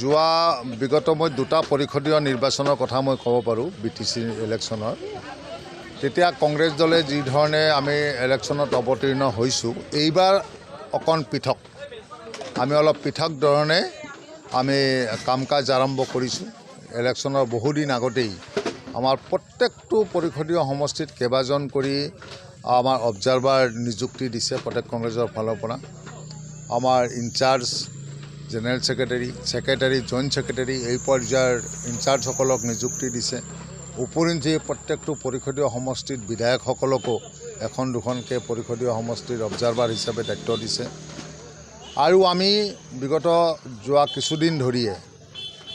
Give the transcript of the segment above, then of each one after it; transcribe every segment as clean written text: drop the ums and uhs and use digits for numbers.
যোৱা বিগত মই দুটা পৰিষদীয় নিৰ্বাচনৰ কথা মই ক'ব পাৰোঁ বিটিচি ইলেকশ্যনৰ তেতিয়া কংগ্ৰেছ দলে যি ধৰণে আমি ইলেকশ্যনত অৱতীৰ্ণ হৈছোঁ এইবাৰ অকণ পৃথক আমি অলপ পৃথক ধৰণে আমি কাম কাজ আৰম্ভ কৰিছোঁ ইলেকশ্যনৰ বহুদিন আগতেই আমাৰ প্ৰত্যেকটো পৰিষদীয় সমষ্টিত কেইবাজন কৰি আমাৰ অবজাৰভাৰ নিযুক্তি দিছে প্ৰত্যেক কংগ্ৰেছৰ ফালৰ পৰা আমাৰ in-charge general secretary joint secretary এই পৰ্যায়ৰ ইনচাৰ্জসকলক নিযুক্তি দিছে উপৰিঞ্চি প্ৰত্যেকটো পৰিষদীয় সমষ্টিত বিধায়কসকলকো এখন দুখনকৈ পৰিষদীয় সমষ্টিৰ অবজাৰভাৰ হিচাপে দায়িত্ব দিছে আৰু আমি বিগত যোৱা কিছুদিন ধৰিয়ে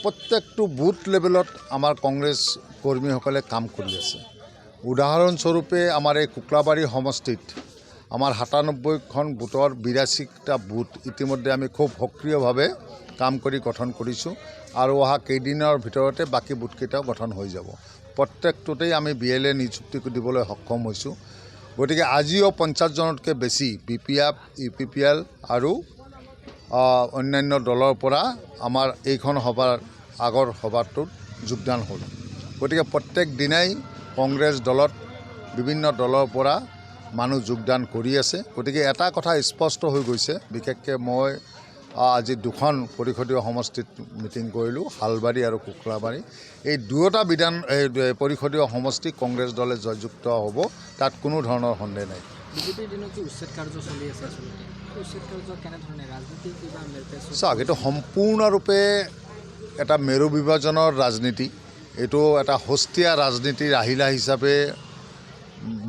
প্ৰত্যেকটো বুথ লেভেলত আমাৰ কংগ্ৰেছ কৰ্মীসকলে কাম কৰি আছে উদাহৰণস্বৰূপে আমাৰ এই কুকলাবাৰী সমষ্টিত আমাৰ ৯৭খন বুথৰ ৮২টা বুথ ইতিমধ্যে আমি খুব সক্ৰিয়ভাৱে কাম কৰি গঠন কৰিছোঁ আৰু অহা কেইদিনৰ ভিতৰতে বাকী বুথকেইটাও গঠন হৈ যাব প্ৰত্যেকটোতেই আমি BLA নিযুক্তি দিবলৈ সক্ষম হৈছোঁ গতিকে আজিও ৫০জনতকৈ বেছি BPF UPPL আৰু অন্যান্য দলৰ পৰা আমাৰ এইখন সভাৰ আগৰ সভাটোত যোগদান হ'ল গতিকে প্ৰত্যেক দিনাই কংগ্ৰেছ দলত বিভিন্ন দলৰ পৰা মানুহ যোগদান কৰি আছে গতিকে এটা কথা স্পষ্ট হৈ গৈছে বিশেষকৈ মই আজি দুখন পৰিষদীয় সমষ্টিত মিটিং কৰিলোঁ হালবাৰী আৰু কুকলাবাৰী এই দুয়োটা পৰিষদীয় সমষ্টি কংগ্ৰেছ দলে জয়যুক্ত হ'ব তাত কোনো ধৰণৰ সন্দেহ নাই বিজেপিৰ দিনত যে উচ্ছেদ কাৰ্য চলি আছে আচলতে উচ্ছেদ কাৰ্য কেনেধৰণে ৰাজনীতি কিবা চাওক এইটো সম্পূৰ্ণৰূপে এটা মেৰু বিভাজনৰ ৰাজনীতি এইটো এটা সস্তীয়া ৰাজনীতিৰ আহিলা হিচাপে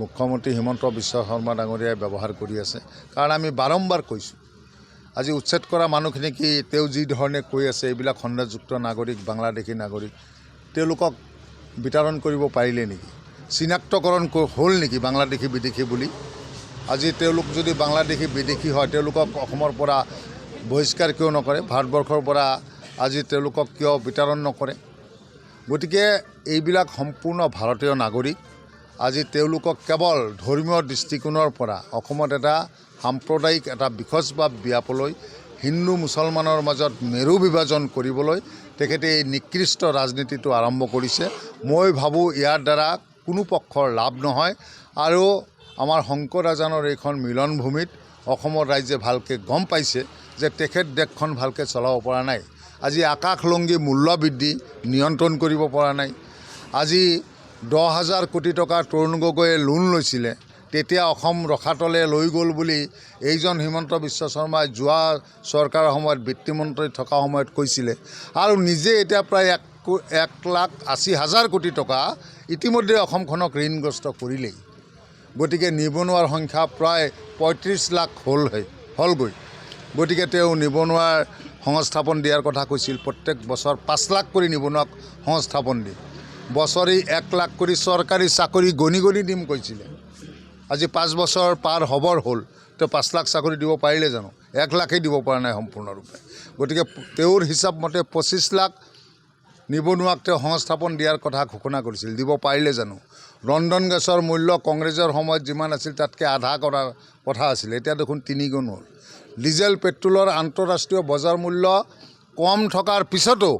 মুখ্যমন্ত্ৰী হিমন্ত বিশ্ব শৰ্মা ডাঙৰীয়াই ব্যৱহাৰ কৰি আছে কাৰণ আমি বাৰম্বাৰ কৈছোঁ আজি উচ্ছেদ কৰা মানুহখিনি কি তেওঁ যি ধৰণে কৈ আছে এইবিলাক সন্দেহযুক্ত নাগৰিক বাংলাদেশী নাগৰিক তেওঁলোকক বিতৰণ কৰিব পাৰিলে নেকি চিনাক্তকৰণ হ'ল নেকি বাংলাদেশী বিদেশী বুলি আজি তেওঁলোক যদি বাংলাদেশী বিদেশী হয় তেওঁলোকক অসমৰ পৰা বহিষ্কাৰ কিয় নকৰে ভাৰতবৰ্ষৰ পৰা আজি তেওঁলোকক কিয় বিতৰণ নকৰে গতিকে এইবিলাক সম্পূৰ্ণ ভাৰতীয় নাগৰিক আজি তেওঁলোকক কেৱল ধৰ্মীয় দৃষ্টিকোণৰ পৰা অসমত এটা সাম্প্ৰদায়িক এটা বিখজভাৱ বিয়পাবলৈ হিন্দু মুছলমানৰ মাজত মেৰু বিভাজন কৰিবলৈ তেখেতে এই নিকৃষ্ট ৰাজনীতিটো আৰম্ভ কৰিছে মই ভাবোঁ ইয়াৰ দ্বাৰা কোনো পক্ষৰ লাভ নহয় আৰু আমাৰ শংকৰ ৰাজানৰ এইখন মিলনভূমিত অসমৰ ৰাইজে ভালকৈ গম পাইছে যে তেখেত দেশখন ভালকৈ চলাব পৰা নাই আজি আকাশলংঘী মূল্য বৃদ্ধি নিয়ন্ত্ৰণ কৰিব পৰা নাই আজি ১০,০০০ কোটি টকা তৰুণ গগৈয়ে লোন লৈছিলে তেতিয়া অসম ৰখাতলে লৈ গ'ল বুলি এইজন হিমন্ত বিশ্ব শৰ্মাই যোৱা চৰকাৰৰ সময়ত বিত্তমন্ত্ৰী থকা সময়ত কৈছিলে আৰু নিজে এতিয়া প্ৰায় ১,৮০,০০০ কোটি টকা ইতিমধ্যে অসমখনক ঋণগ্ৰস্ত কৰিলেই গতিকে নিবনুৱাৰ সংখ্যা প্ৰায় ৩৫ লাখ হ'লগৈ গতিকে তেওঁ নিবনুৱাৰ সংস্থাপন দিয়াৰ কথা কৈছিল প্ৰত্যেক বছৰ ৫ লাখ কৰি নিবনুৱাক সংস্থাপন দিয়ে বছৰি ১ লাখ কৰি চৰকাৰী চাকৰি গণি দিম কৈছিলে আজি ৫ বছৰ পাৰ হ'বৰ হ'ল তেওঁ ৫ লাখ চাকৰি দিব পাৰিলে জানো ১ লাখেই দিব পৰা নাই সম্পূৰ্ণৰূপে গতিকে তেওঁৰ হিচাপ মতে ২৫ লাখ নিবনুৱাক তেওঁ সংস্থাপন দিয়াৰ কথা ঘোষণা কৰিছিল দিব পাৰিলে জানো ৰন্ধন গেছৰ মূল্য কংগ্ৰেছৰ সময়ত যিমান আছিল তাতকৈ আধা কৰাৰ কথা আছিল এতিয়া দেখোন ৩ গুণ হ'ল ডিজেল পেট্ৰলৰ আন্তঃৰাষ্ট্ৰীয় বজাৰ মূল্য কম থকাৰ পিছতো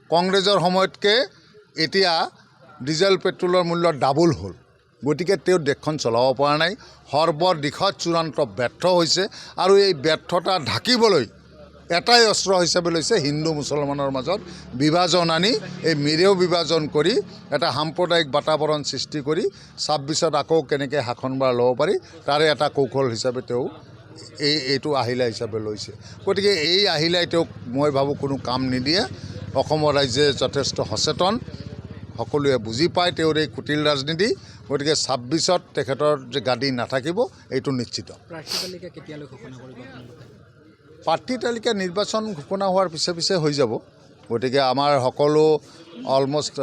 কংগ্ৰেছৰ সময়তকৈ এতিয়া ডিজেল পেট্ৰলৰ মূল্য ডাবল হ'ল গতিকে তেওঁ দেশখন চলাব পৰা নাই সৰ্বদিশত চূড়ান্ত ব্যৰ্থ হৈছে আৰু এই ব্যৰ্থতা ঢাকিবলৈ এটাই অস্ত্ৰ হিচাপে লৈছে হিন্দু মুছলমানৰ মাজত বিভাজন আনি এই মেৰু বিভাজন কৰি এটা সাম্প্ৰদায়িক বাতাবৰণ সৃষ্টি কৰি ২৬ত আকৌ কেনেকৈ শাসনভাৰ ল'ব পাৰি তাৰে এটা কৌশল হিচাপে তেওঁ এইটো আহিলা হিচাপে লৈছে গতিকে এই আহিলাই তেওঁক মই ভাবোঁ কোনো কাম নিদিয়ে অসমৰ ৰাইজে যথেষ্ট সচেতন সকলোৱে বুজি পায় তেওঁৰ এই কুটিল ৰাজনীতি গতিকে ২৬ত তেখেতৰ যে গাদী নাথাকিব এইটো নিশ্চিত প্ৰাৰ্থী তালিকা নিৰ্বাচন ঘোষণা হোৱাৰ পিছে হৈ যাব গতিকে আমাৰ সকলো অলমষ্ট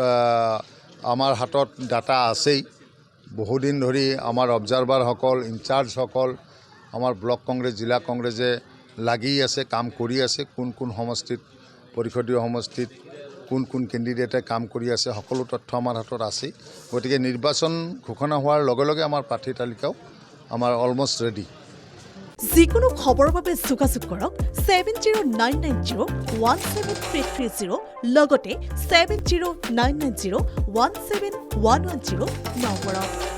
আমাৰ হাতত ডাটা আছেই বহুদিন ধৰি আমাৰ অবজাৰভাৰসকল ইনচাৰ্জসকল আমাৰ ব্লক কংগ্ৰেছ জিলা কংগ্ৰেছে লাগি আছে কাম কৰি আছে কোন সমষ্টিত পৰিষদীয় সমষ্টিত কোন কেণ্ডিডেটে কাম কৰি আছে সকলো তথ্য আমাৰ হাতত আছে গতিকে নিৰ্বাচন ঘোষণা হোৱাৰ লগে লগে আমাৰ প্ৰাৰ্থী তালিকাও আমাৰ অলমষ্ট ৰেডি যিকোনো খবৰৰ বাবে যোগাযোগ কৰক 7099017330 লগতে 7099017110 নম্বৰত।